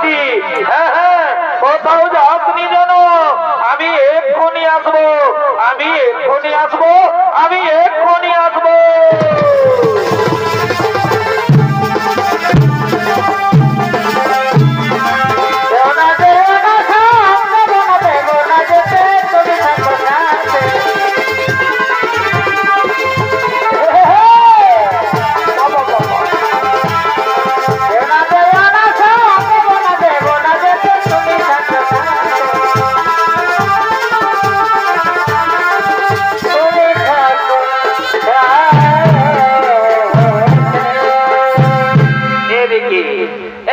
আসছি। হ্যাঁ হ্যাঁ, কোথাও যাসনি যেন, আমি এক্ষুনি আসবো, আমি এক্ষুনি আসবো, আমি এক্ষুনি আসবো।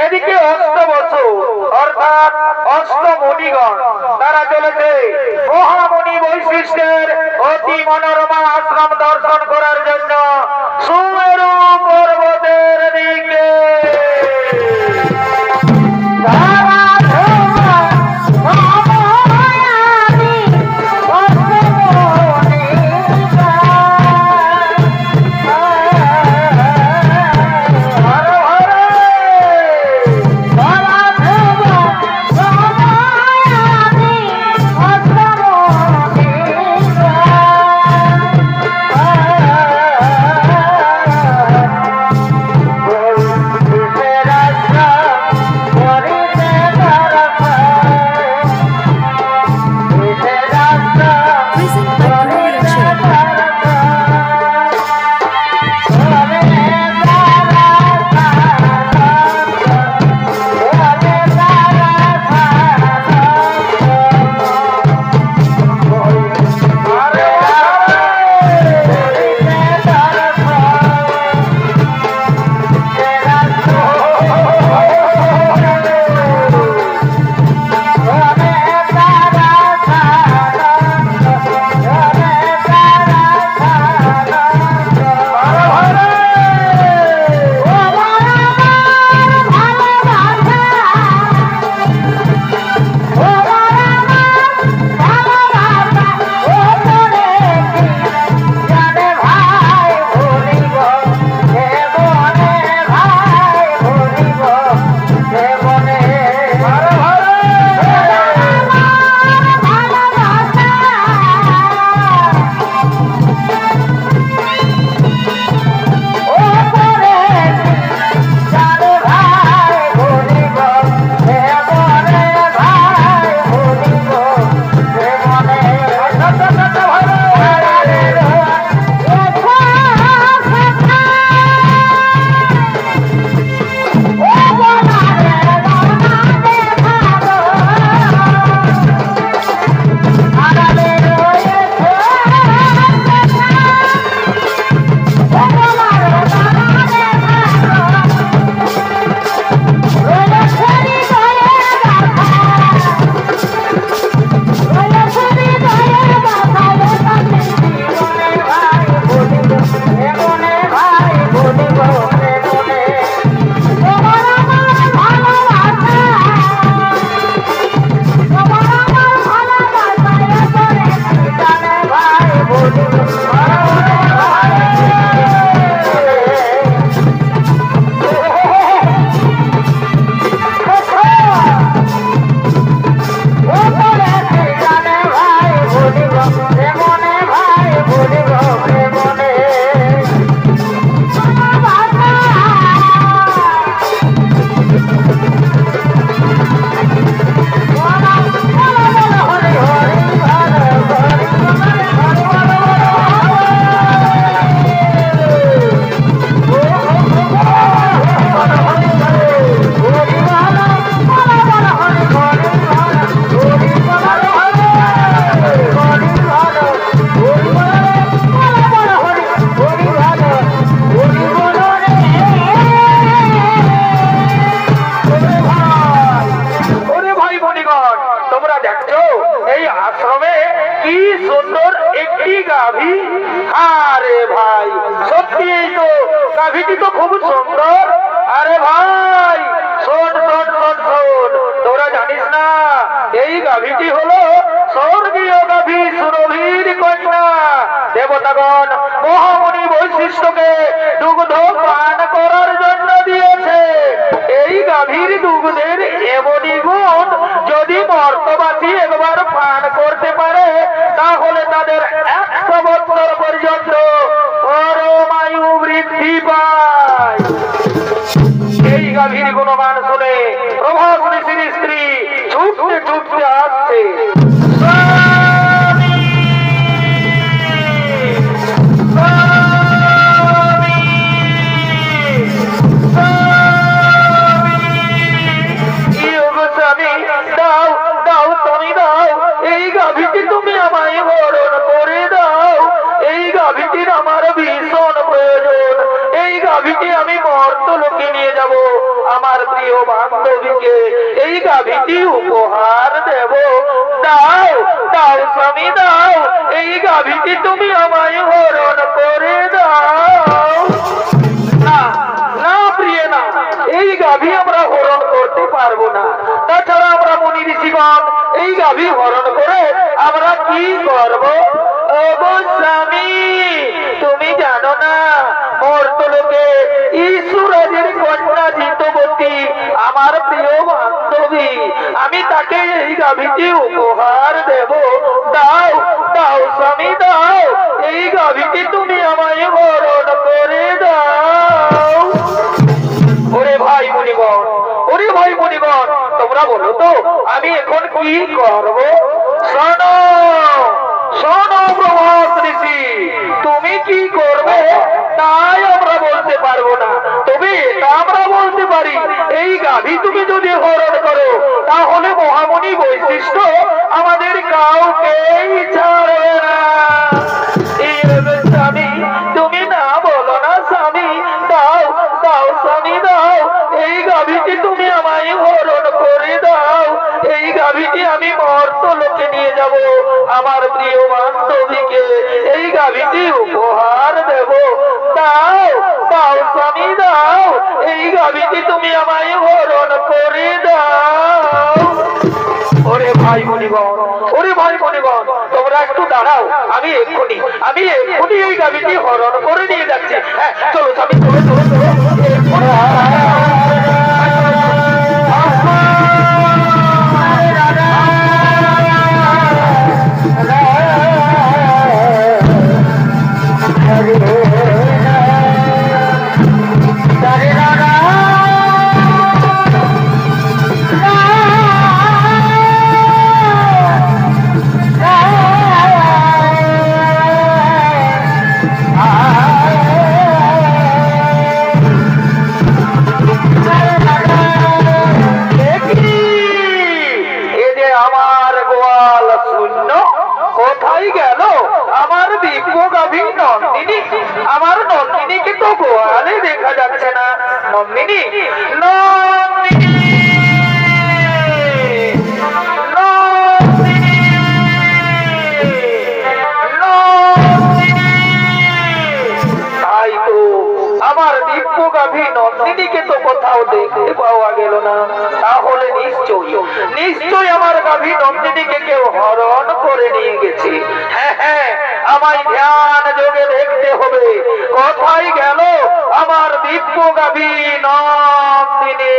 এদিকে অষ্টবসু অর্থাৎ অষ্টমণিগণ তারা চলেছে মহামণি বৈশিষ্ট্যের অতি মনোরমা আশ্রম দর্শন করার জন্য সুমেরু পর্বতের দিকে। গাভীটি তো খুব সুন্দর। আরে ভাই শোন শোন শোন শোন, তোরা জানিস না এই গাভীটি হলো স্বর্গীয় গাভী সুরভীর কন্যা দেবতাগণ মহামণি বৈশিষ্ট্যকে দুগ্ধ পান করার জন্য দিয়েছে। এই গাভীর দুগ্ধের এমনই গুণ, যদি মর্তবাসী একবার পান করতে পারে তাহলে তাদের 100 বছর পর্যন্ত পরমায়ু বৃদ্ধি পায়। এই গাভীর গুণগান শুনে প্রভাস ঋষির স্ত্রী ছুটতে ছুটতে আসছে। স্বামী! স্বামী! স্বামী! ইয়োগো স্বামী, দাও দাও স্বামী দাও, এই গাভীটি তুমি আমায় হরণ করে দাও। এই গাভীটির আমার ভীষণ প্রয়োজন। এই গাভীটি আমি মর্তলোকে নিয়ে যাব, আমার প্রিয় বান্ধবীকে এই গাভীটি উপহার দেব। দাও দাও স্বামী দাও, এই গাভীটি তুমি আমায় হরণ করে দাও। না না প্রিয় না, এই গাভী আমরা হরণ করতে পারবো না। তাছাড়া আমরা মুনি ঋষিগণ এই গাভী হরণ করে আমরা কি করব? ওগো স্বামী, তুমি জানো না মর্তলোকে ঈশ্বরের কন্যা জিতবতী আমার প্রিয় বান্ধবী, আমি তাকে এই গাভীটি উপহার দেব। দাও দাও স্বামী দাও, এই গাভীটি তুমি আমায় হরণ করে দাও। ওরে ভাই মুনিগণ, ওরে ভাই মুনিগণ, তোমরা বলো তো আমি এখন কি করব? শোনো শোনো প্রভাস ঋষি, তুমি কি করবে তাই আমরা বলতে পারবো না, তবে এটা আমরা বলতে পারি এই গাভী তুমি যদি হরণ করো তাহলে মহামণি বৈশিষ্ট্য আমাদের কাউকেই ছাড়বে না। স্বামী তুমি না বলো না স্বামী, দাও দাও স্বামী দাও, এই গাভীটি তুমি আমায় হরণ করে দাও। এই গাভীটি আমি মর্তলোকে নিয়ে যাব, আমার প্রিয় বান্ধবীকে এই গাভীটি উপহার দেব। দাও দাও স্বামী দাও, এই গাভীটি তুমি আমায় হরণ করে দাও। ওরে ভাই মুনিগণ, ওরে ভাই মুনিগণ, তোমরা একটু দাঁড়াও, আমি এক্ষুনি এই গাভীটি হরণ করে নিয়ে যাচ্ছি। হ্যাঁ চলো স্বামী, চলো চলো চলো এক্ষুনি। কোথায় গেল আমার দিব্য গাভী নন্দিনী? আমার নন্দিনীকে তো গোয়ালে দেখা যাচ্ছে না। নন্দিনী নন্দিনী নন্দিনী নন্দিনী, তাই তো আমার দিব্য গাভী নন্দিনীকে তো কোথাও দেখতে পাওয়া গেল না। তাহলে নিশ্চয়ই আমার গাভী নন্দিনীকে কেউ হরণ করে নিয়ে গেছে। হ্যাঁ হ্যাঁ, আমায় ধ্যান যোগে দেখতে হবে কোথায় গেল আমার দিব্য গাভী নন্দিনী।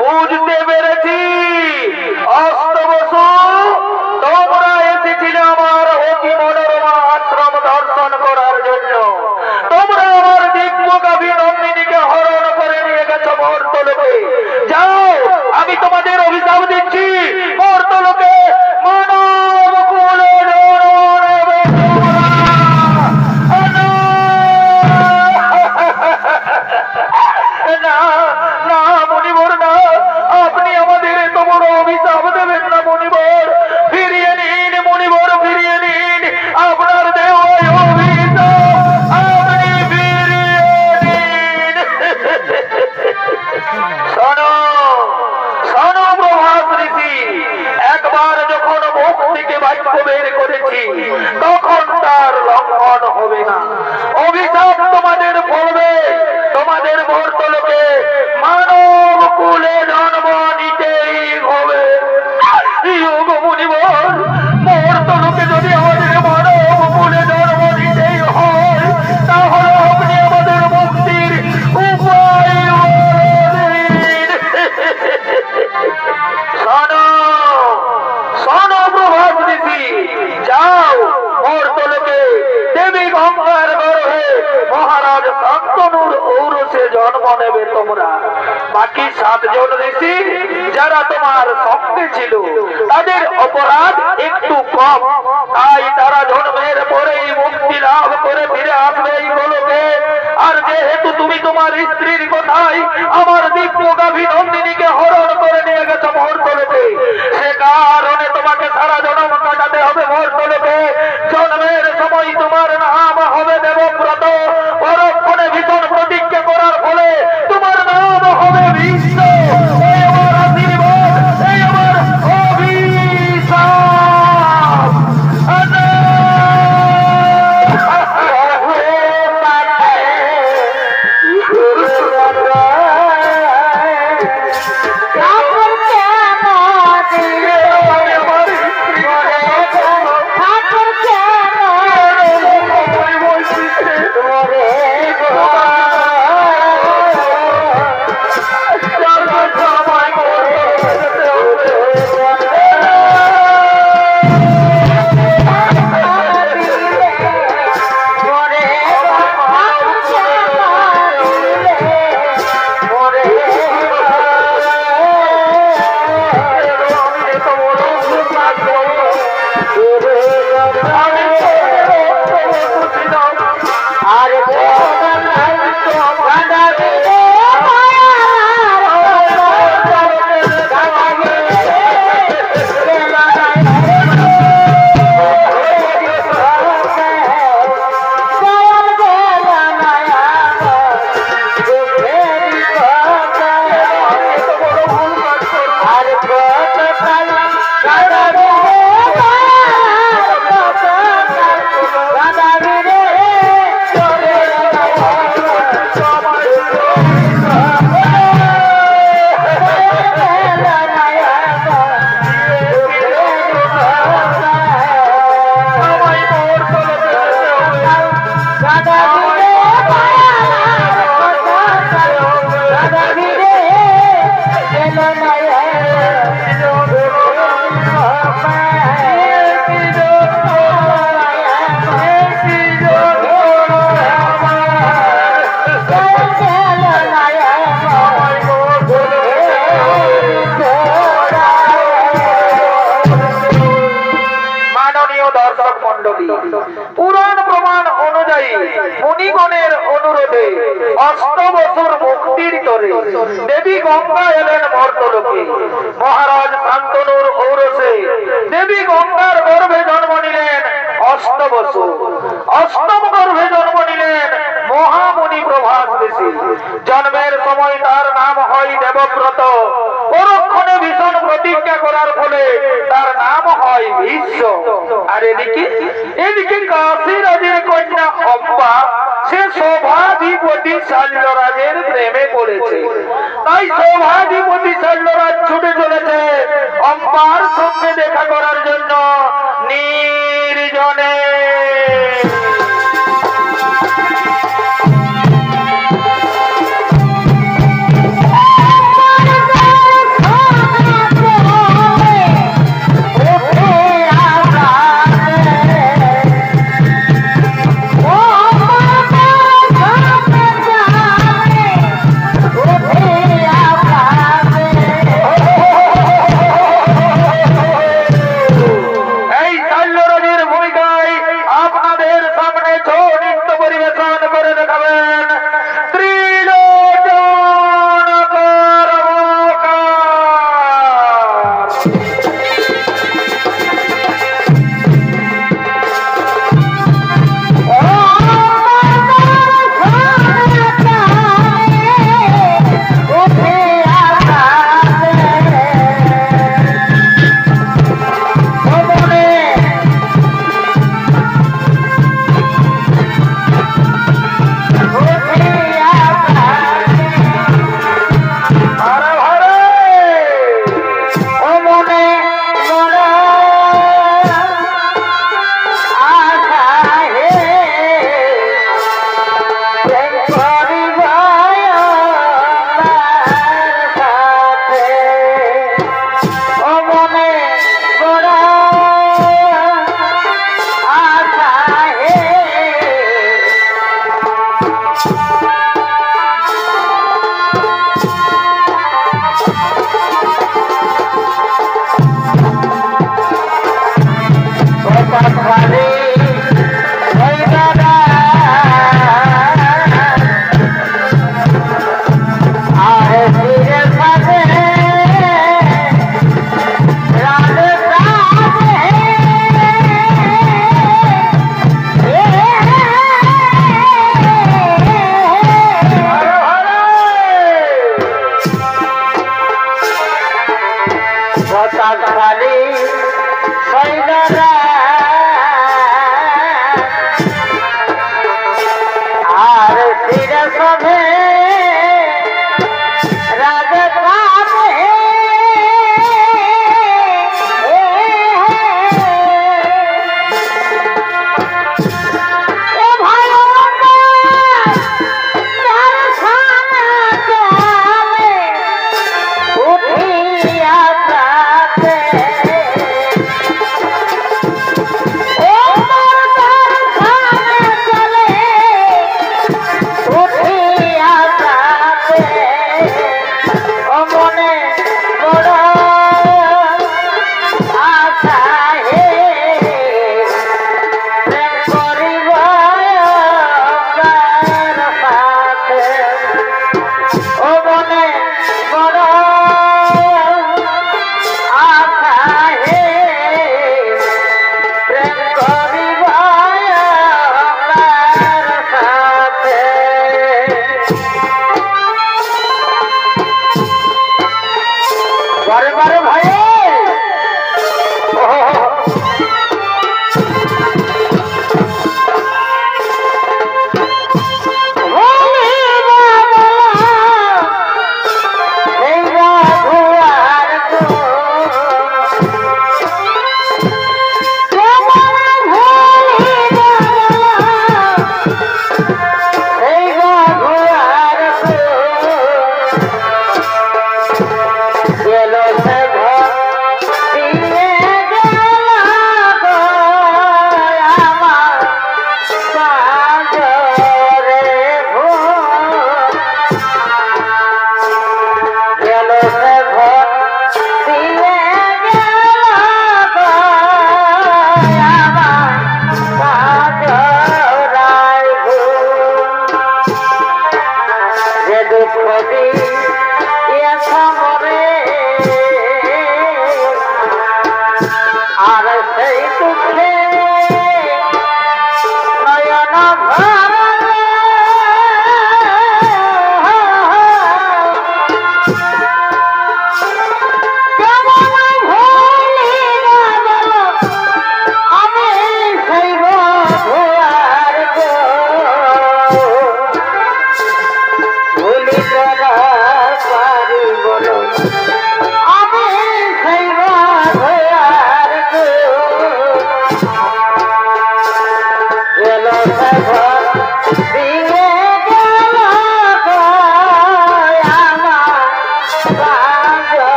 বুঝতে পেরেছি, অস্তবসু তোমরা এসেছিলে আমার অতি মনোরমা আশ্রম দর্শন করার জন্য। তোমরা আমার দিব্য গাভী নন্দিনীকে হরণ করে নিয়ে গেছো মর্তলোকে। যাও, আমি তোমাদের অভিশাপ দিচ্ছি, মর্তলোকে মানব কুলে জন্ম নিতেই হবে। যোগ মুনিবর, মর্তলোকে যদি আমাদের মানব কুলে জন্ম নিতেই হয়, তাহলে আপনি আমাদের মুক্তির উপায় বলে দিন। শোনো শোনো প্রভাত ঋষি, যাও মর্তলোকে দেবী গঙ্গার গর্ভে মহারাজ শান্তনুর ঔরসে জন্ম নেবে তোমরা। বাকি 7 জন ঋষি যারা তোমার সঙ্গে ছিল তাদের অপরাধ একটু কম, তাই তারা জন্মের পরেই মুক্তি লাভ করে ফিরে আসবে এই গোলকে। আর যেহেতু তুমি তোমার স্ত্রীর কথাই আমার দিব্য গাভী নন্দিনীকে হরণ করে নিয়ে গেছো মর্তলোকে, সে কারণে তোমাকে সারা জন্ম কাটাতে হবে মর্তলোকে। জন্মের সময় তোমার নাম হবে দেবব্রত, পরক্ষণে ভীষণ প্রতিজ্ঞা করার ফলে তোমার নাম হবে বিশ্ব। এই আমার আশীর্বাদ, এই আমার অভিশাপ। পুরাণ প্রমাণ অনুযায়ী মুনিগণের অনুরোধে 8 বছর মুক্তির তরে দেবী গঙ্গা এলেন মর্তলোকে। মহারাজ শান্তনুর ঔরসে দেবী গঙ্গার গর্ভে জন্ম নিলেন 8 বছর। 8ম গর্ভে জন্ম নিলেন মহামুনি প্রভাস ঋষি। জন্মের সময় তার নাম হয় দেবব্রত, পরক্ষণে ভীষণ প্রতিজ্ঞা করার ফলে তার নাম হয় বিশ্ব। আর এদিকে কাশী রাজের কন্যা অম্বা, সে শোভাধিপতি শাল্যরাজের প্রেমে পড়েছে। তাই শোভাধিপতি শাল্যরাজ ছুটে চলেছে অম্বার সঙ্গে দেখা করার জন্য নির্জনে। এই শাল্যরাজের ভূমিকায়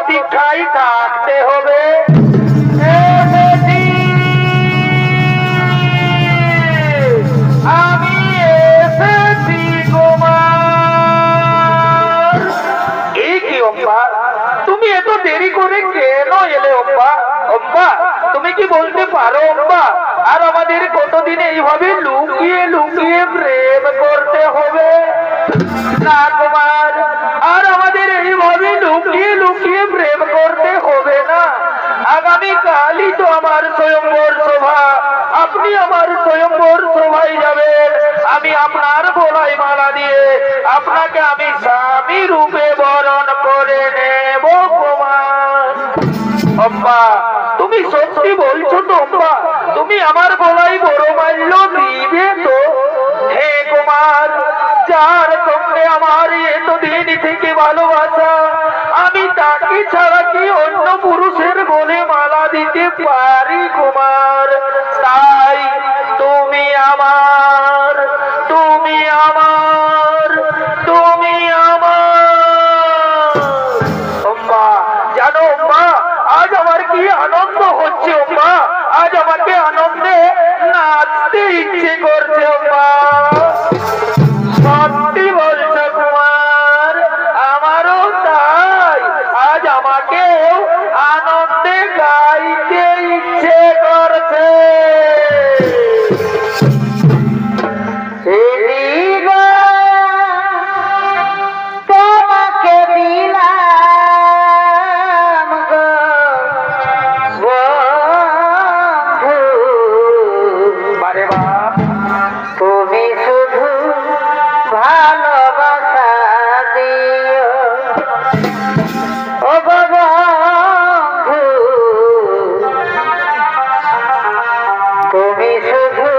প্রতীক্ষায় থাকতে হবে। আমি এসেছি কুমার। এই কি অম্বা, তুমি এত দেরি করে কেন এলে অম্বা? অম্বা, তুমি কি বলতে পারো অম্বা, আর আমাদের কতদিন এইভাবে লুকিয়ে লুকিয়ে প্রেম করতে হবে? না কুমার, আর আমাদের এইভাবে লুকিয়ে লুকিয়ে প্রেম করতে হবে না। আগামী কালই তো আমার স্বয়ম্বর সভা, আপনি আমার স্বয়ম্বর সভায় যাবেন। আমি আপনার গলায় মালা দিয়ে আপনাকে আমি স্বামী রূপে বরণ করে নেব কুমার। অম্বা, তুমি সত্যি বলছো তো অম্বা? তুমি আমার গলায় বড়মাল্য দিবে তো? হে কুমার, যার সঙ্গে আমার এতদিন থেকে ভালোবাসা, আমি তাকে ছাড়া কি অন্য পুরুষের গলে মালা দিতে পারি কুমার? তাই তুমি আমার, তুমি আমার, তুমি আমার। অম্বা, জানো অম্বা, আজ আমার কি আনন্দ হচ্ছে অম্বা, আজ আমাকে আনন্দে নাচতে ইচ্ছে করছে অম্বা। সত্যি বলছো কুমার, আমারও তাই, আজ আমাকেও আনন্দে গাইতে ইচ্ছে করছে। তোমাকে দিলাম গো বন্ধু, বারে বাপ, তুমি শুধু ভালোবাসা দিও ও গো বন্ধু, তুমি শুধু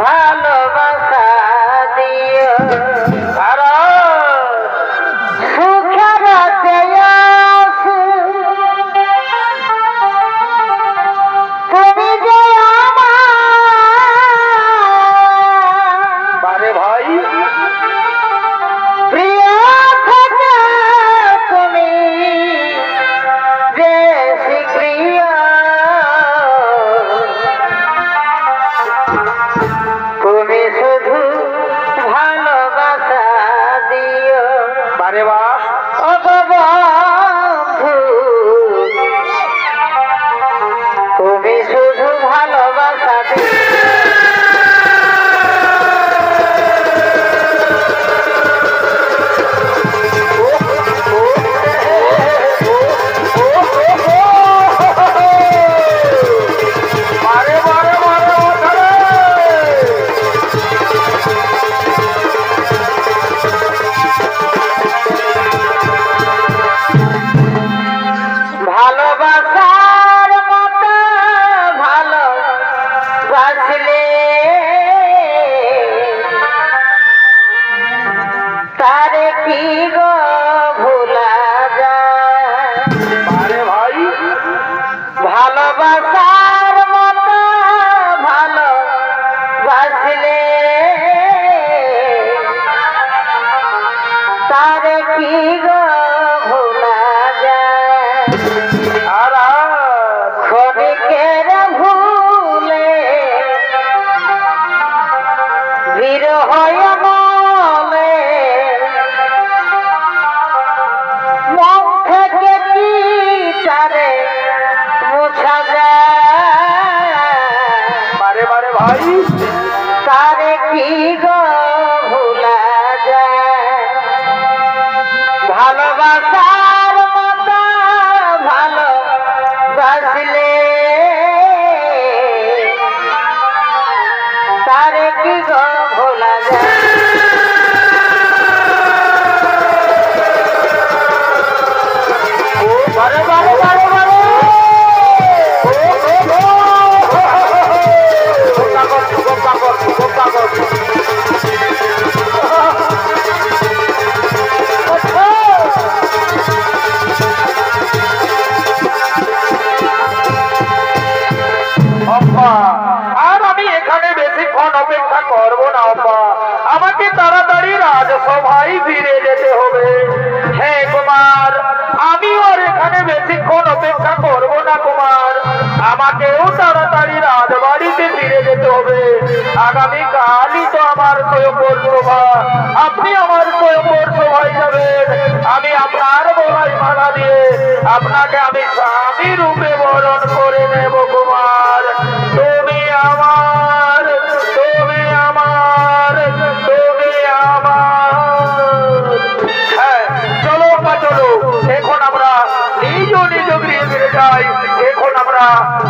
ভালোবাসা দিও। সুখের তুমি যে আমার ভাই প্রিয় থাকে, তুমি বেশি প্রিয়, তুমি শুধু ভালোবাসা দিও। বারে বাহ, ও বন্ধু, তুমি শুধু ভালোবাসা দিও। ভালোবাসার মতো ভালোবাসলে তারে কি গো ভোলা যায়? ভাই, ভালোবাসার মতো ভালোবাসলে তারে কি গো ভোলা যায়? ক্ষণিকের ভুলে বিরহ মনে মন থেকে কি তারে মুছা যায়? বারে বারে ভাই, তারে কি গো ভোলা যায়? ভালোবাসার মতো ভালোবাসলে তারে কি গো ভোলা যায়? বারে বারে বারে বারে না কুমার, আমাকেও তাড়াতাড়ি রাজবাড়িতে ফিরে যেতে হবে। আগামীকালই তো আমার স্বয়ংবর সভা, আপনি আমার স্বয়ংবর সভায় যাবেন। আমি আপনার গলায় মালা দিয়ে আপনাকে আমি স্বামী রূপে বরণ করে নেব কুমার। তুমি আমার, তুমি আমার, তুমি আমার। হ্যাঁ, চলো মা চলো, এখন আমরা নিজ নিজ গৃহে ফিরে যাই। এখন আমরা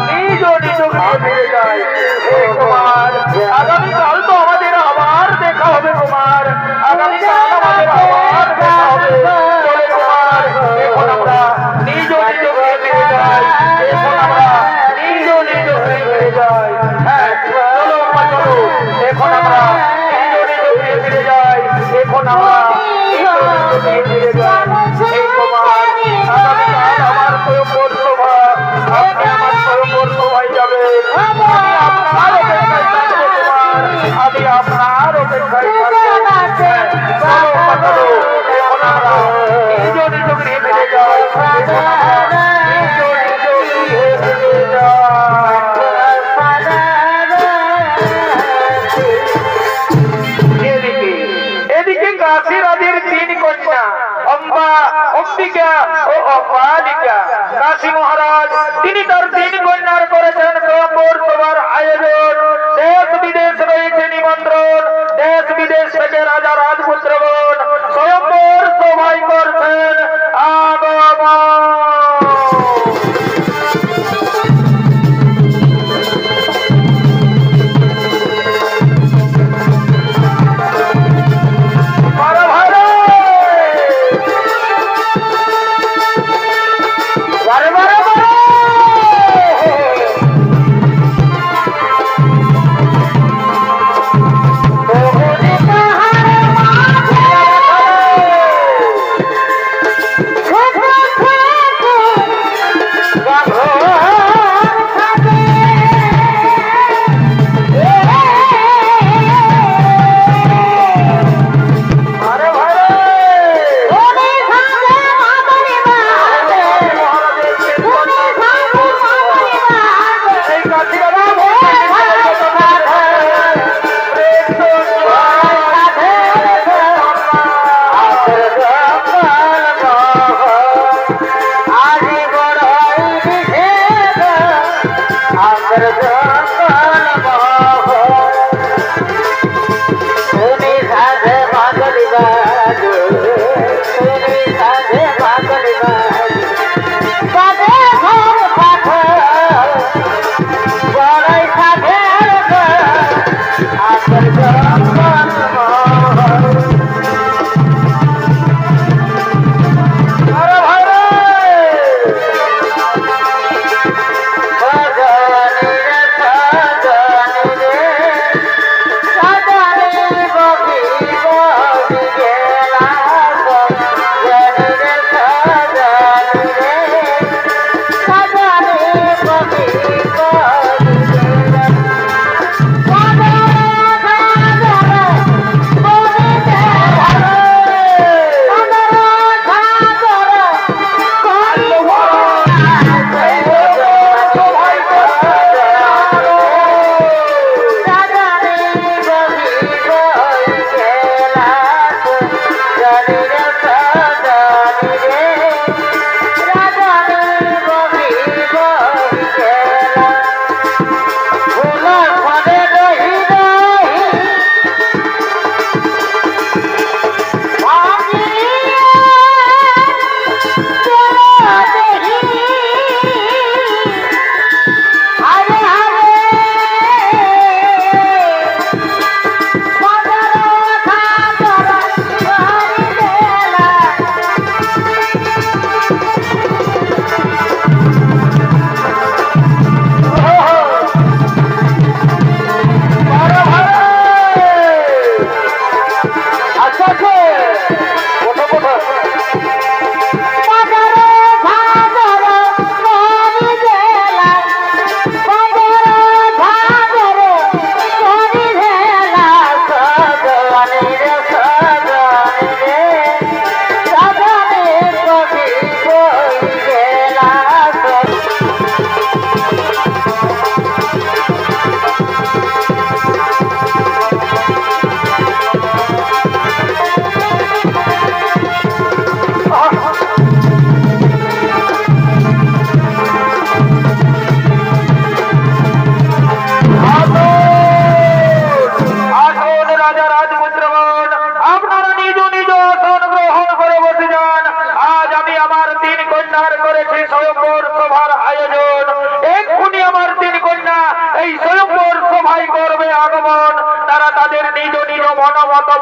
নিজ নিজ গৃহে ফিরে যাই। হে কুমার, আগামীকাল তো আমাদের আবার দেখা হবে কুমার, আগামীকাল আমাদের আবার দেখা হবে। চলো কুমার, এখন আমরা নিজ নিজ গৃহে ফিরে যাই। এখন আমরা নিজ নিজ গৃহে ফিরে যাই। হ্যাঁ, চলো মা চলো, এখন আমরা নিজ নিজ গৃহে ফিরে যাই। এখন আমরা নিজ নিজ গৃহে ফিরে যাই। হে কুমার, আগামীকাল আমার স্বয়ংবর সভা, আপনি আমার স্বয়ংবর সভায় যাবেন। আমি আপনার অপেক্ষায় থাকবো কুমার, আমি আপনার অপেক্ষায় থাকবো। চলো মা চলো, এখন আমরা নিজ নিজ গৃহে ফিরে যাই। এখন আমরা নিজ নিজ গৃহে ফিরে যাই। এদিকে এদিকে কাশী রাজের তিন কন্যা অম্বা, অম্বিকা ও অম্বালিকা। কাশী মহারাজ তিনি তার তিন কন্যার করেছেন স্বয়ংবর সভার আয়োজন। দেশ বিদেশ রয়েছে নিমন্ত্রণ, দেশ বিদেশ থেকে রাজা রাজপুত্রগণ স্বয়ংবর সভায় করছেন আগমন।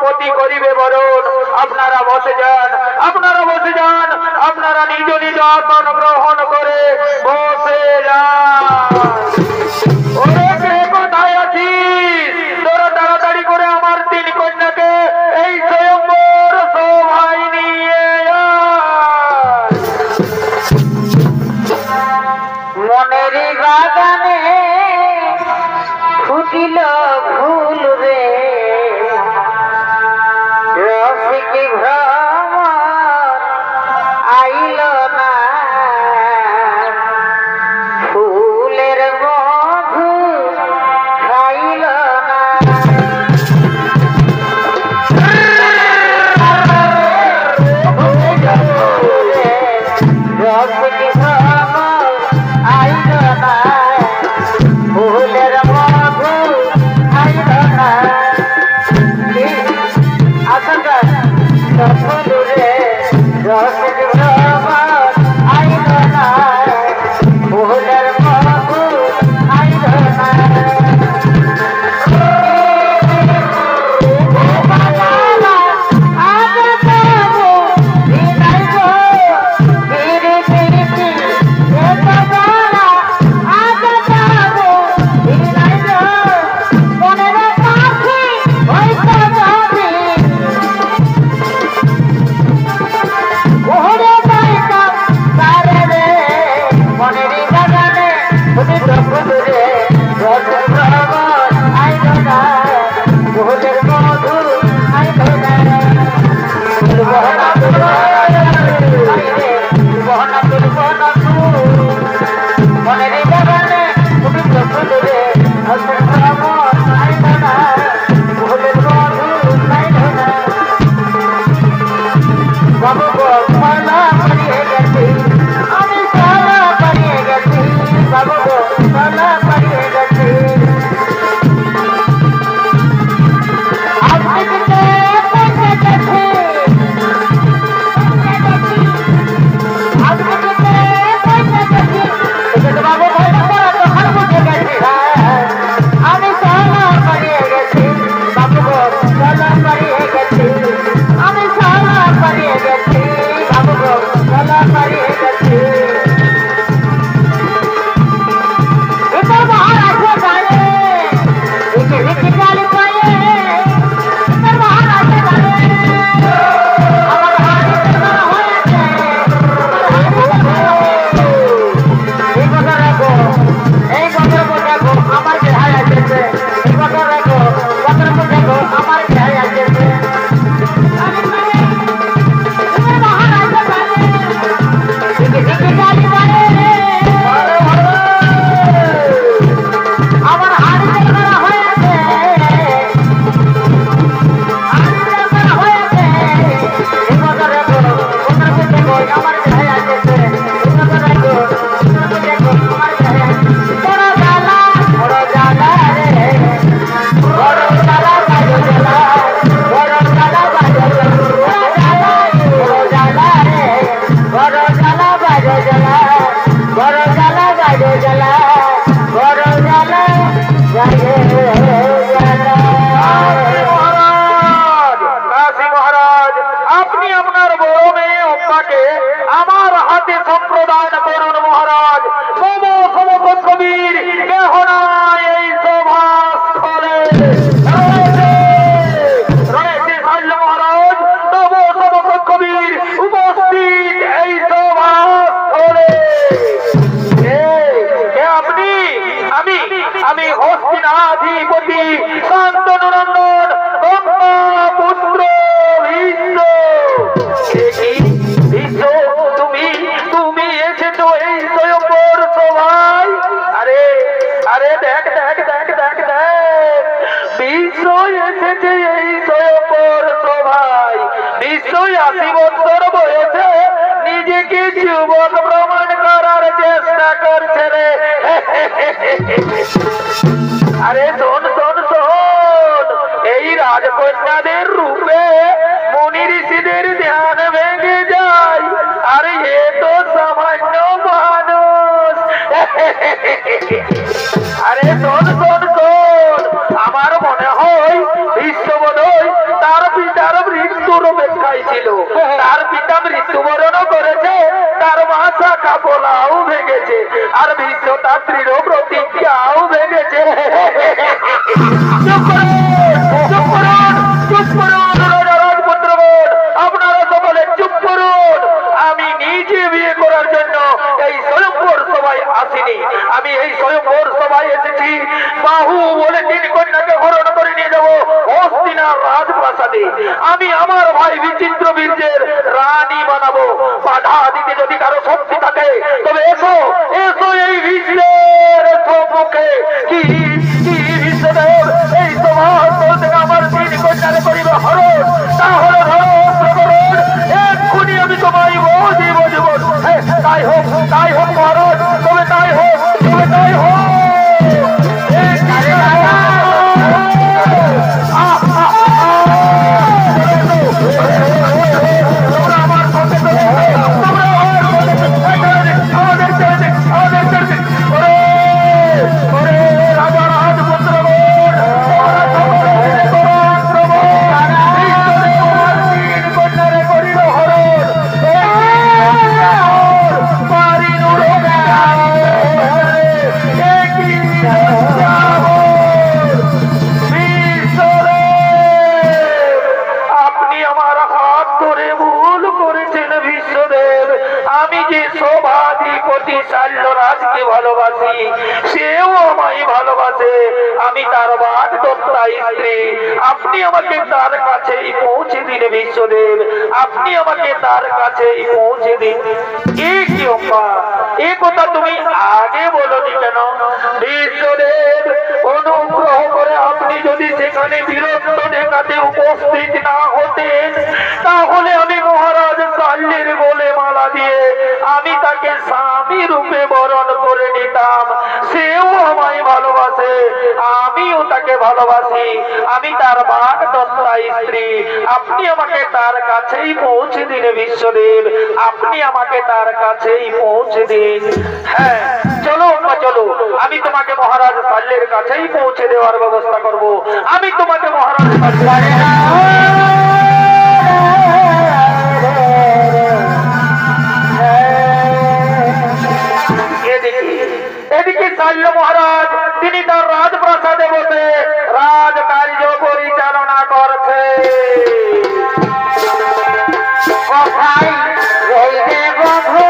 পতি করিবে বরণ। আপনারা বসে যান, আপনারা বসে যান, আপনারা নিজ নিজ আসন গ্রহণ করে বসে যান। ওরে কে কোথায় আছিস? তোরা তাড়াতাড়ি করে আমার তিন কন্যাকে এই স্বয়ম্বর সভায় নিয়ে আয়। মনের বাগানে ফুটিল ফুল রে, রসিক ভ্রমর আইল না, ফুলের মধু খাইল না। রসিক ভ্রমর আইল না, ফুলের মধু খাইল না। আসলে ফুল রে, রসিক ভ্রমর আইল না, ফুলের মধু খাইল না। আমার হাতে সম্প্রদান করুন মহারাজ। তব সমগ্র কবির কেহ নাই এই সভাস্থলে। রয়েছে মহারাজ, তব সমগ্র কবির উপস্থিত এই সভাস্থলে। আপনি? আমি হস্তিনাধিপতি শান্তনু নন্দন গঙ্গা পুত্র ভীষ্ম। তুমি এসেছো এই স্বয়ম্বর সভায়? আরে দেখ দেখ দেখ দেখ দেখ, বিশ্ব এসেছে এই স্বয়ম্বর সভায়। নিশ্চয়ই 80 বছর বয়সে নিজেকে যুবক প্রমাণ করার চেষ্টা করছে রে। আরে শোন শোন শোন, এই রাজকন্যাদের রূপে মুনি ঋষিদের ধ্যান ভেঙে যায়। আরে এ তো সামান্য মানুষ। আরে শোন শোন শোন, আমার মনে হয় বিশ্ববোধই তার গলাও ভেঙেছে আর বিশ্বদাত্রীরও প্রতিজ্ঞাও ভেঙেছে। চুপ করুন, চুপ করুন, চুপ করুন রাজা রাজপুত্রগণ, আপনারা সকলে চুপ করুন। আমি নিজে বিয়ে করার জন্য এই স্বয়ংবর সভায় আসিনি। আমি এই স্বয়ংবর সভায় এসেছি বাহু বলে 3 কন্যাকে হরণ করে নিয়ে যাব হস্তিনার রাজপ্রাসাদে। আমি আমার ভাই বিচিত্র বীর্যের রানী বানাবো। বাধা দিতে যদি কারো শক্তি থাকে তবে এসো, এসো এই বিশ্বের সম্মুখে। কি কি বিশ্বদেব এই সভাস্থল থেকে আমার 3 কন্যাকে করিবে হরণ? তাহলে ধরো অস্ত্র করুন, এক্ষুনি আমি তোমায় বজিব জীবন। তাই হোক, তাই হোক মহারাজ, তবে তাই হোক, তবে তাই হোক। ভালোবাসি, সেও আমায় ভালোবাসে। আমি তার বাদ দত্তা স্ত্রী। আপনি আমাকে তার কাছেই পৌঁছে দিন বিশ্বদেব, আপনি আমাকে তার কাছেই পৌঁছে দিন। কি অম্মা, এ কথা তুমি আগে বলনি কেন? বিশ্বদেব, অনুগ্রহ করে আপনি যদি সেখানে বীরত্ব দেখাতে উপস্থিত না হতেন তাহলে আমি মহারাজ শাল্যের গলে মালা দিয়ে আমি তাকে স্বামী রূপে বরণ করে নিতাম। সেও আমায় ভালোবাসে, আমিও তাকে ভালোবাসি। আমি তার বাঘ দত্তা স্ত্রী। আপনি আমাকে তার কাছেই পৌঁছে দিন বিশ্বদেব, আপনি আমাকে তার কাছেই পৌঁছে দিন। হ্যাঁ চলো মা, চলো, আমি তোমাকে মহারাজ শাল্যের কাছেই পৌঁছে দেওয়ার ব্যবস্থা করব। আমি তোমাকে মহারাজ এদিকে শাল্য মহারাজ তিনি তার রাজপ্রাসাদে বসে রাজকার্য পরিচালনা করছে। কোথায় রইলে বধূ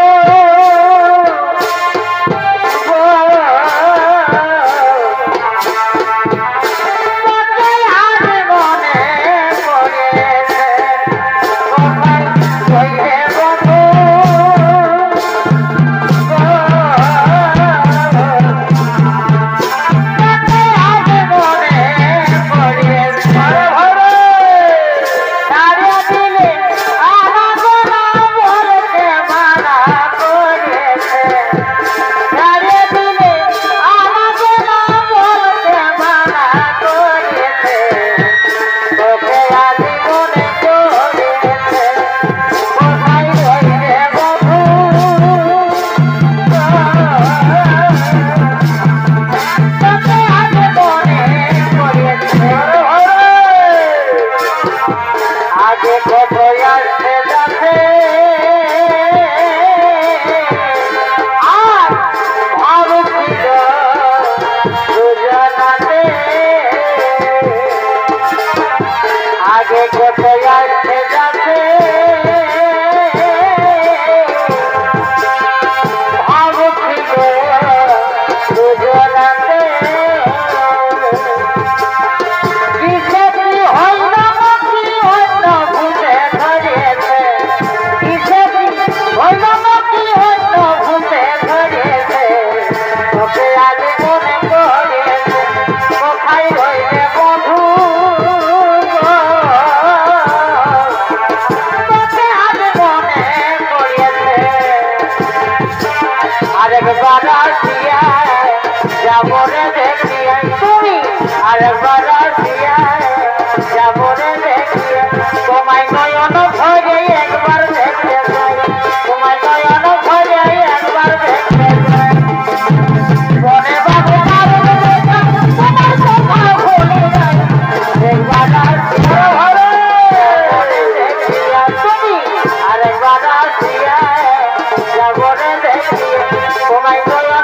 Thank you.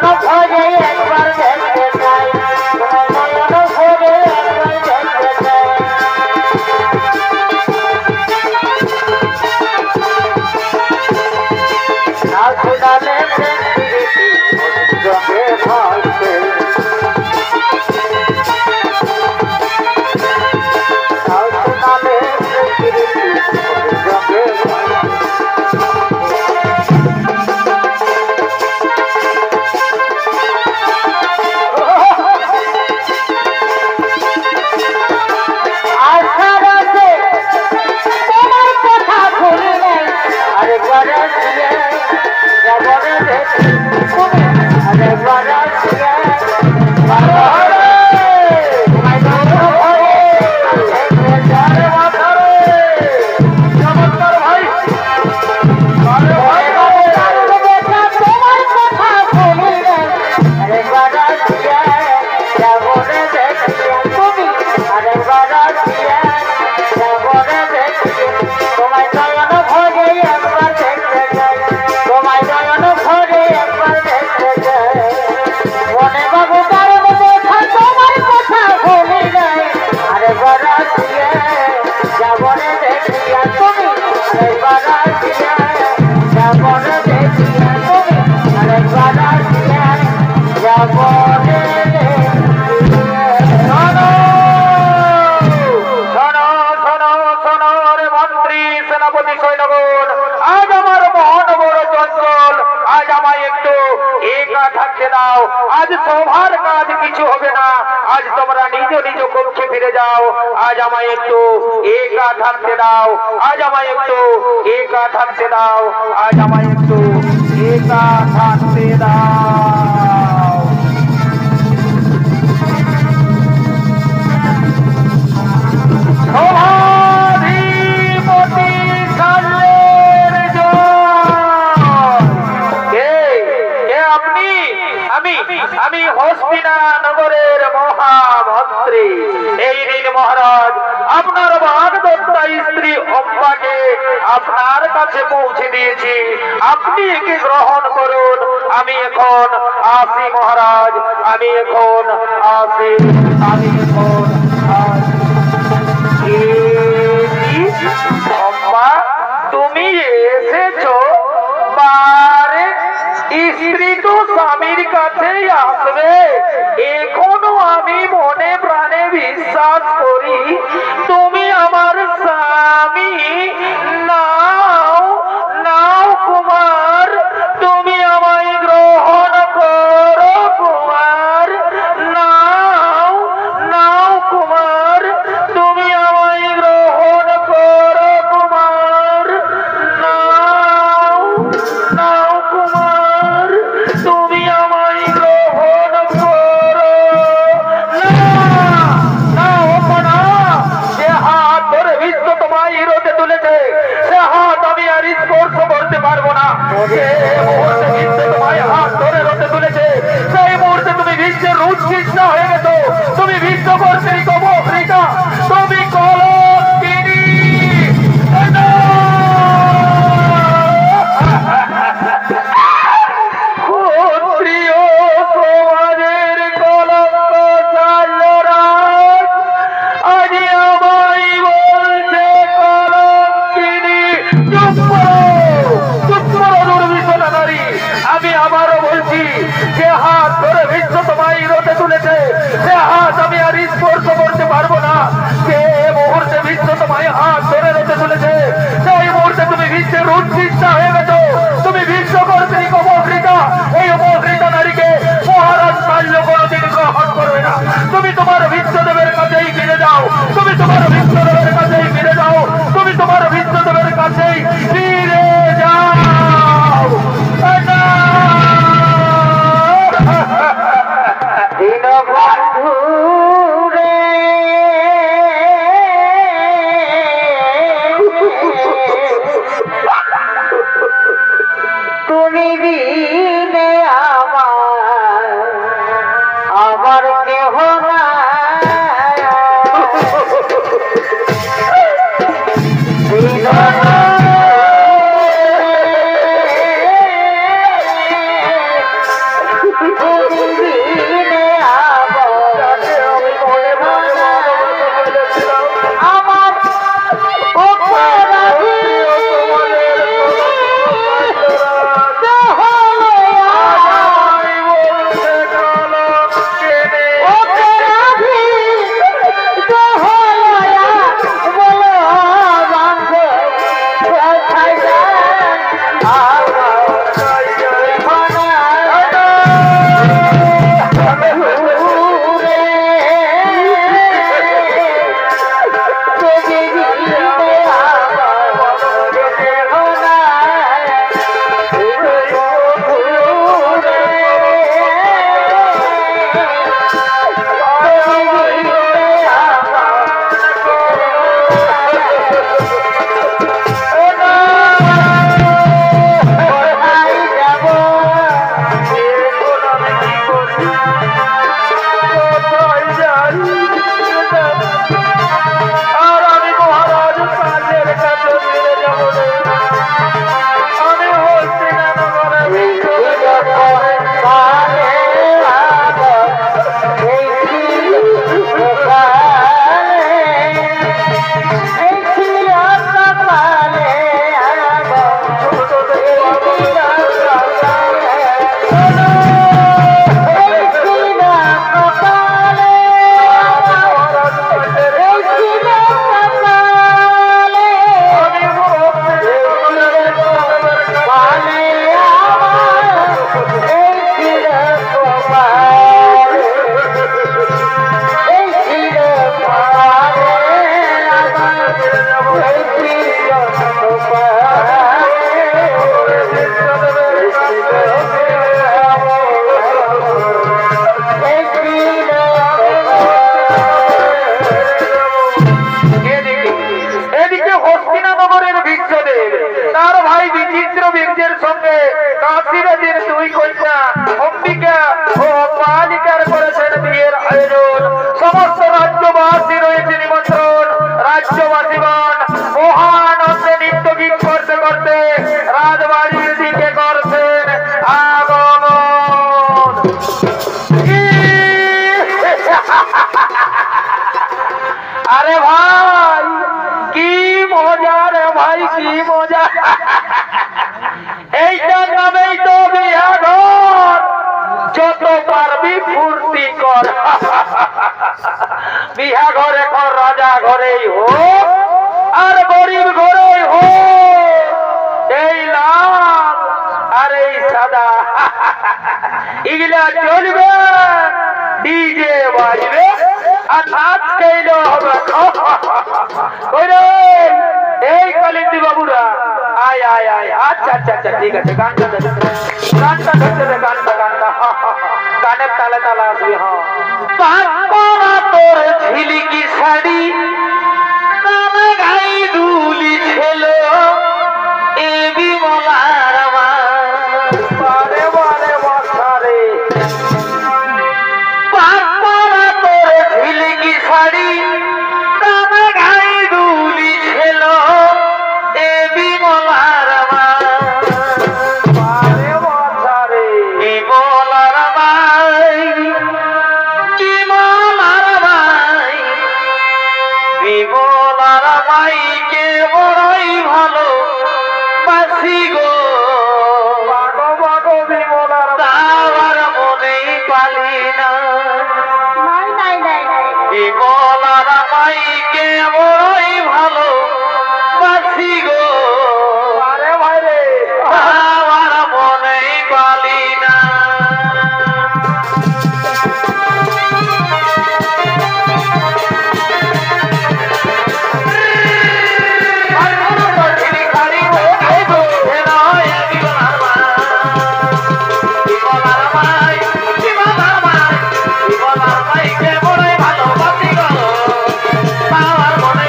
নয়ন ভরে একবার দেখতে চাই, তোমার নয়ন ভরে একবার দেখতে চাই। না শুনালে জগে ভাসে, না শুনালে জগে আজ সবার কাজ কিছু হবে না, আজ তোমরা নিজ নিজ কক্ষে ফিরে যাও। আজ আমায় একটু একা থাকতে দাও, আজ আমায় একটু একা থাকতে দাও, আজ আমায় একটু একা থাকতে দাও। সভাধিপতি সালের আমি হস্তিনা নগরের মহামন্ত্রী। এই দিন মহারাজ আপনার বাগদত্তা স্ত্রী অম্বাকে আপনার কাছে পৌঁছে দিয়েছি, আপনি একে গ্রহণ করুন। আমি এখন আসি মহারাজ, আমি এখন আসি, আমি এখন আসি। অম্বা তুমি এসেছো? বারে স্ত্রী তো স্বামীর কাছেই আসবে, এখনো আমি মনে প্রাণে বিশ্বাস করি তুমি আমার স্বামী। নাও নাও কুমার, তুমি আমায় গ্রহণ করো কুমার। নাও নাও কুমার, তুমি আমায় গ্রহণ করো কুমার। নাও নাও কুমার, তুমি আমায় গ্রহণ করো। না না, সে হাত ধরে বিশ্ব তোমায় হিরোতে তুলেছে, সে হাত আমি আর স্পর্শ করতে পারবো না। যে মুহূর্তে বিশ্ব তোমায় হাত ধরে রোতে তুলেছে, সেই মুহূর্তে তুমি বিশ্বের উৎকৃষ্ট হয়ে গেছো। তুমি বিশ্বকর্ত্রী কবরিকা, তুমি কলঙ্কিনী। ক্ষত্রিয় সমাজের কলঙ্ক চালরাজ আজ আমায় বলছে কলঙ্কিনী। চুপ করো দুর্বিষণা নারী, আমি আবারও বলছি, যে হাত ধরে বিশ্ব তোমায় রোতে তুলেছে, সে হাত আমি আর স্পর্শ করতে পারবো না। যে মুহূর্তে বিশ্ব তোমায় হাত ধরে রোতে তুলেছে, সেই মুহূর্তে তুমি বিশ্বের উৎকৃষ্ট হয়ে গেছো। তুমি বিশ্বকর্ত্রী অপহৃতা, এই অপহৃত নারীকে মহারাজ মাল্য কোনদিন গ্রহণ করবে না। তুমি তোমার বিশ্বদেবের কাছেই ফিরে যাও, তুমি তোমার বিশ্বদেবের কাছেই ফিরে যাও, তুমি তোমার বিশ্বদেবের কাছেই ফিরে যাও। দীনবন্ধু রে, তুমি বিনে আমার কেহ না। দিনে আবার যাকে আমি মনে মনে ভালোবাসা বলেছিলাম, আমার অপরাধী তোমাদের হলো আমি বলতে কলম কেনে অপরাধী হলো বলো বান্ধ ছাই আর আমি মহারাজ কাজের কাছে ফিরে যাব রে। আমি হস্তিনানগরে বিদ্রোহে যাব রে। মহারাজ কাজের আমি এদিকে হস্তিনানগরের বিশ্বদেব তার ভাই বিচিত্র বীর্যের সঙ্গে কাশীরাজের দুই কন্যা অম্বিকা ও বালিকার করেছেন বিয়ের আয়োজন। সমস্ত রাজ্যবাসী রয়েছে নিমন্ত্রণ। রাজ্যবাসীগণ মহানন্দে নৃত্য গীত করতে করতে রাজবাড়ির দিকে করছেন আগমন। আরে ভাই কি মজা রে ভাই, কি মজা! এইটার নামেই তো বিয়া ঘর। যত পারবি ফুর্তি কর। বিয়া ঘরে কর, রাজা ঘরেই হোক আর গরিব ঘরেই হোক, এই লাল আর এই সাদা এগুলা চলবে। ডিজে বাজবে আর নাচ খেলে হবে। এই কালিন্দী বাবুরা আয় আয় আয়। আচ্ছা আচ্ছা আচ্ছা ঠিক আছে, গানটা ধরতে দে, গানটা গানের তালে তালে আসবে। হ্যাঁ তোর ঝিলিকি শাড়ি কানে গাই দুলি ছিল এ বিমলার বারে বারে মশারে তোর ঝিলিকি শাড়ি কানে গাই দুলি ছিল এ বিমলার বারে মশারে বিমলার মাই বিমলার মাই বিমলার মাইকে বড়ই ভালো বাসি গো। বাগো বাগো বিমলার তার মনেই পালি না। বিমলার মাইকে বড়ই ভালো বাসি গো। আরে ভাই রে, আমার মনেই পালি না। আমার মনে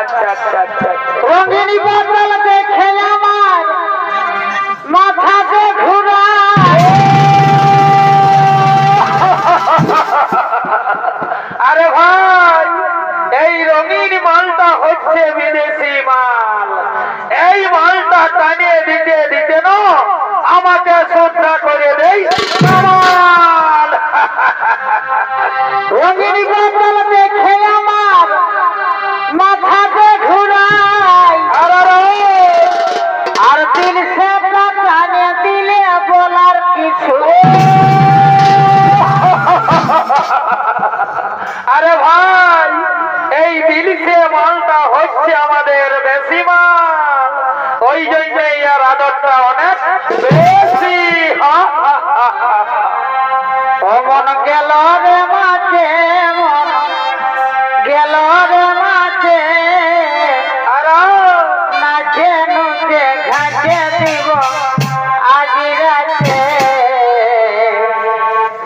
আচ্ছা আচ্ছা আচ্ছা রঙিনী বদল দেখে আমার মাথাতে ঘুরায়। আরে ভাই এই রঙিন মালটা হচ্ছে বিদেশি মাল। এই মালটা টানিয়ে দিতে দিতে না আমাকে শ্রদ্ধা করে দেই কামাল। রঙিনী বদল দেখে আমার মাথাতে ঘুরায়। আর দিল সেটা টানে দিলে বলার কিছু। আরে ভাই এই দিলসে মালটা হচ্ছে আমাদের বেশি মাল। ওই জন্যই আর আদরটা অনেক বেশি। মন গেল রে মাঝে, মন গেল রে মাঝে, আর নাচে নুচে ঘাটে দিব আজি রাতে।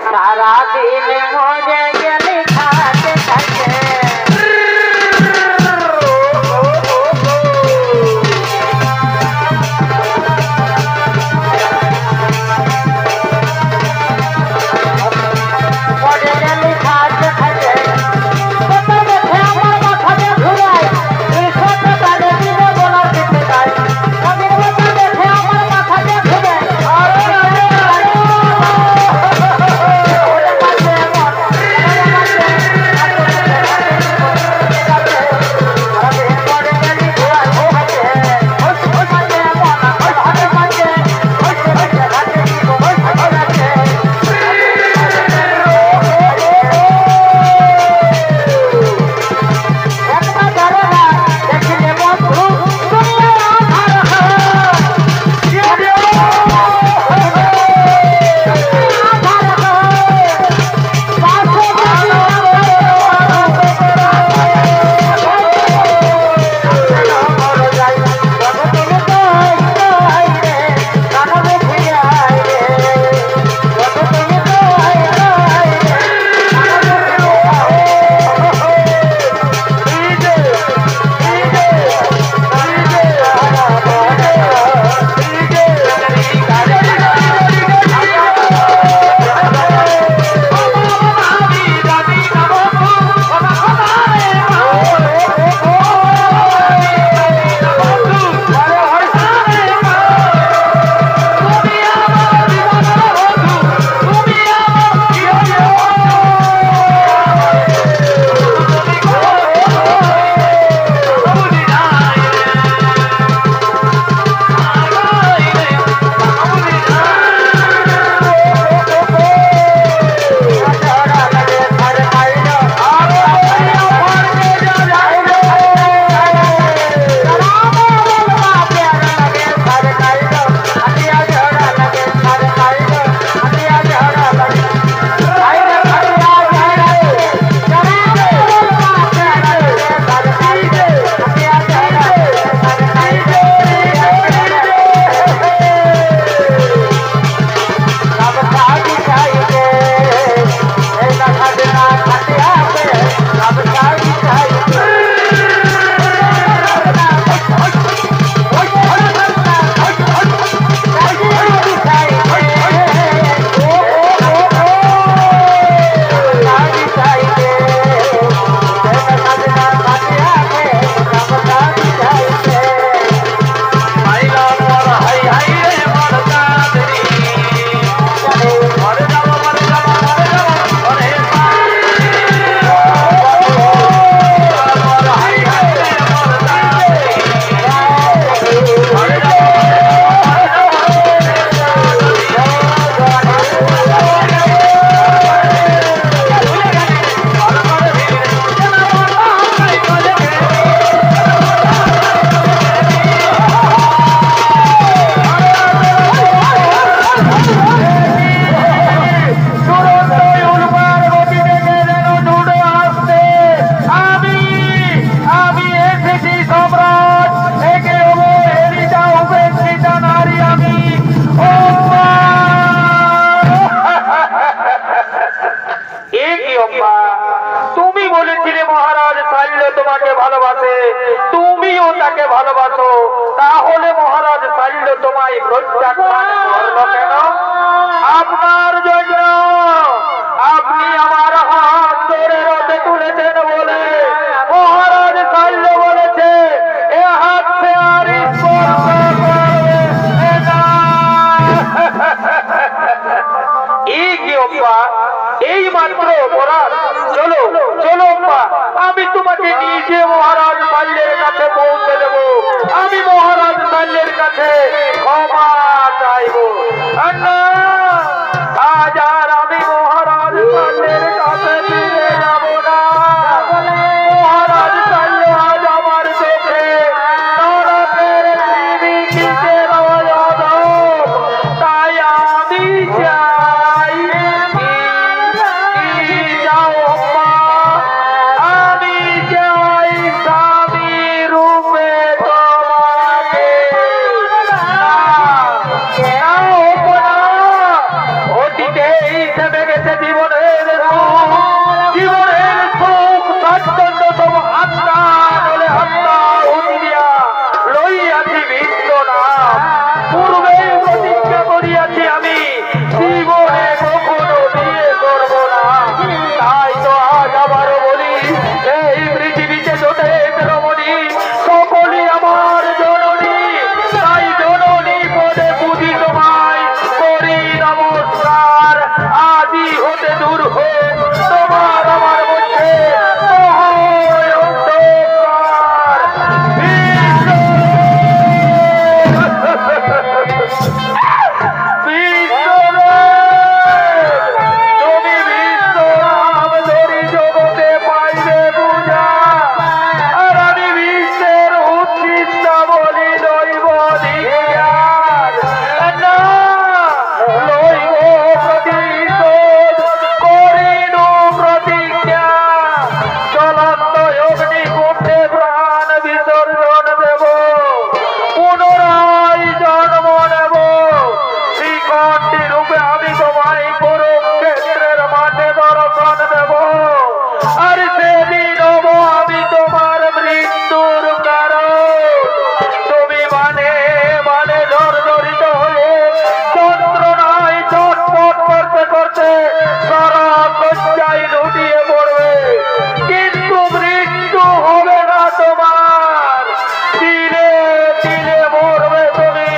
সারাদিন মজে গেলি খাতে খাতে। মজে গেলি খাতে খাতে। কত দেখে আমার ভালোবাসে, তুমিও তাকে ভালোবাসো, তাহলে মহারাজ শৈল তোমায় প্রত্যাখ্যান করলো কেন? আপনার জন্য, আপনি আমার হাত ধরে রথে তুলেছেন বলে মহারাজ শৈল বলেছে এ হাত সে আর স্পর্শ করবে না। এই কি অব্বা, এই মাত্র অপরাধ? চলো চলো অব্বা, আমি তোমাকে নিজে মহারাজ শৈলের কাছে পৌঁছে দেব, আমি মহারাজ শৈলের কাছে ক্ষমা চাইব। না, আজ আর আমি মহারাজ শৈলের কাছে ফিরে যাব না। মহারাজ শৈল আজ আমার চোখে নরকের নিমিষের অধম, তাই আমি চাই যাও অম্মা, আমি চাই স্বামী রূপে তোমাকে। অতীতেই থেমে গেছে জীবনের সুখ, জীবনের সুখ স্বাচ্ছন্দ্যতম আত্মা বলে আত্মা উঠিয়া লইয়াছি বিশ্ব নাম। পূর্বে প্রতিজ্ঞা করিয়াছি আমি জীবনে কখনো বিয়ে করব না, তাই তো আজ আবারও বলি এই পৃথিবীতে যতে রমণী সকলই আমার জননী, তাই জননী পদে বুঝি তোমায় করি নমস্কার। আদি হতে দূর হোক তোমার আমার মধ্যে মহায় অন্ধকার। তুমি বিশ্বনাম ধরি জগতে পাইবে পূজা, আর আমি বিশ্বের উৎকৃষ্ট বলি লইব ধিক্কার। না, লইব প্রতিশোধ, করিল প্রতিজ্ঞা, জ্বলন্ত অগ্নিকুণ্ডে প্রাণ বিসর্জন দেব, পুনরায় জন্ম নেব শ্রীকণ্ঠী রূপে আমি তোমায় কুরুক্ষেত্রের মাঠে দর্শন দেব, আর সেদিন হব আমি তোমার মৃত্যুর কারণ। তুমি মানে মানে জর্জরিত হয়ে যন্ত্রণায় ছটফট করতে করতে সারা শয্যায় লুটিয়ে পড়বে, কিন্তু মৃত্যু হবে না তোমার, দিলে দিলে মরবে তুমি।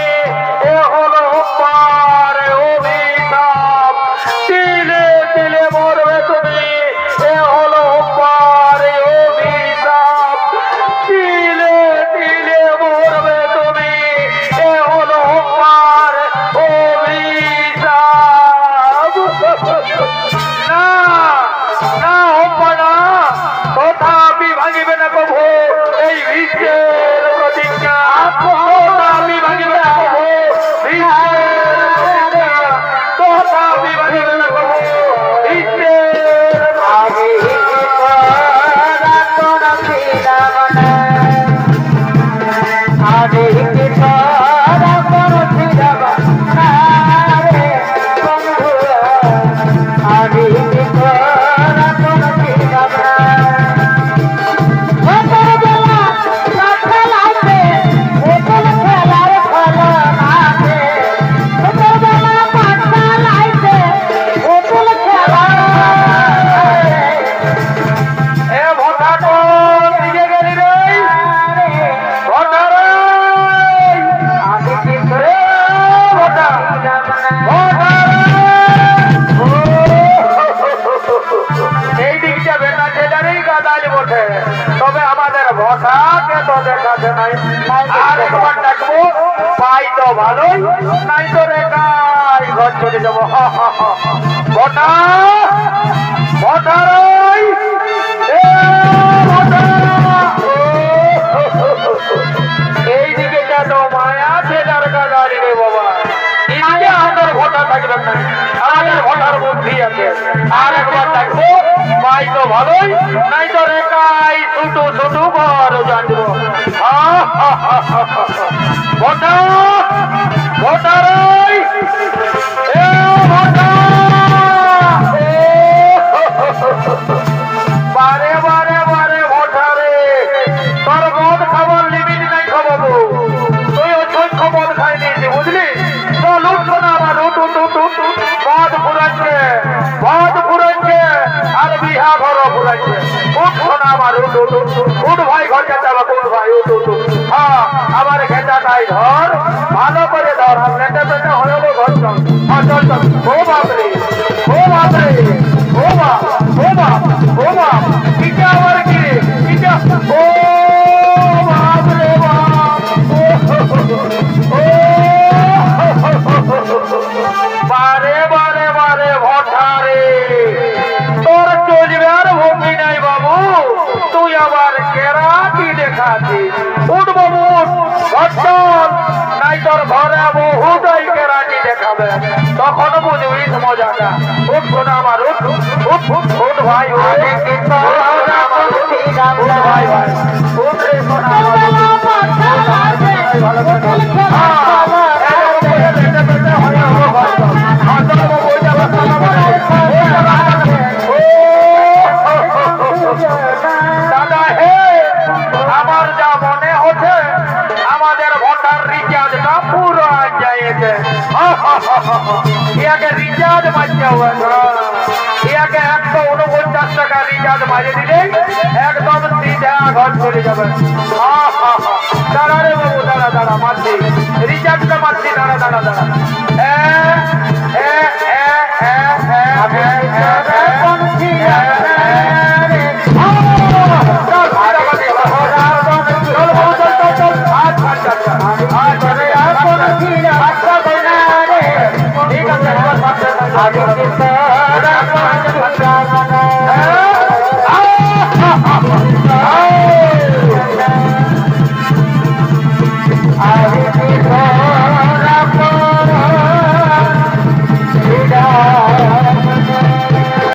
এ হলো আমার অভিশাপ, দিলে দিলে মরবে তুমি। এ হলো আমার অভিশাপ, দিলে দিলে মরবে তুমি। এ হলো আমার অভিশাপ। না না হব্বা না, তথাপি ভাঙিবে না কভু এই বিশ্বের প্রতিজ্ঞা, তথাপি ভাঙিবে না কভু বিশ্বের প্রতিজ্ঞা, তথাপি ভাঙিবে না কভু বিশ্বের এই দিকটা বেটা ছেলেরই গাদালি বটে, তবে আমাদের ভটাকে তো দেখাতে নাই। আর একবার ডাকবো, পাই তো ভালোই, নাই তো রেখাই ঘর চলে যাবো। ভটা ভটারই এইদিকে কেন মায়া ছেলের গাদালি রে বাবা, ইনকে আমাদের ভটা থাকবে না, আমাদের ভটার বুদ্ধি আছে। আর একবার ডাকবো, পাই তো ভালোই, নাই তো রেখাই ছোটু ছোটু ঘর জানবো। ভটা ভটারই বারে বারে বারে ভটারে আমার উঠ উঠ উঠ উঠ ভাই ঘর যেতে হবে উঠ ভাই উঠ উঠ উঠ। হ্যাঁ আমার খেঁচাটাই ধর ভালো করে ধর আর নেটে পেটে হয়ে যাবো ঘর চল হ্যাঁ চল চল ও বাপরে ও বাপরে ও বাপ ও বাপ ও বাপ কিটা আবার কি রে কিটা ও বাপরে বাপ ও বারে বারে বারে ভটারে তোর চলবে আর ভঙ্গি নাই বাবু তুই আবার কেরাটি দেখাচ্ছিস উঠ বাবু ঘটল নাই তোর ঘরে বহুটাই কেরাটি দেখাবে তখন বুঝবিস মজাটা উঠ সোনা আমার উঠ উঠ উঠ উঠ ভাই উঠ ভাই ভাই উঠ রে সোনা ভালো দাদা হে আমার যা মনে হচ্ছে আমাদের ভোটার রিচার্জটা পুরো যাইছে ইয়াকে রিচার্জ মারতে হবে ইয়াকে 149 টাকা রিচার্জ মারিয়ে দিলে একদম সিধা ঘর চলে যাবে দাঁড়া রে বাবু দাঁড়া দাঁড়া মারছি রিচার্জটা মারছি দাঁড়া দাঁড়া দাঁড়া ঠিক আছে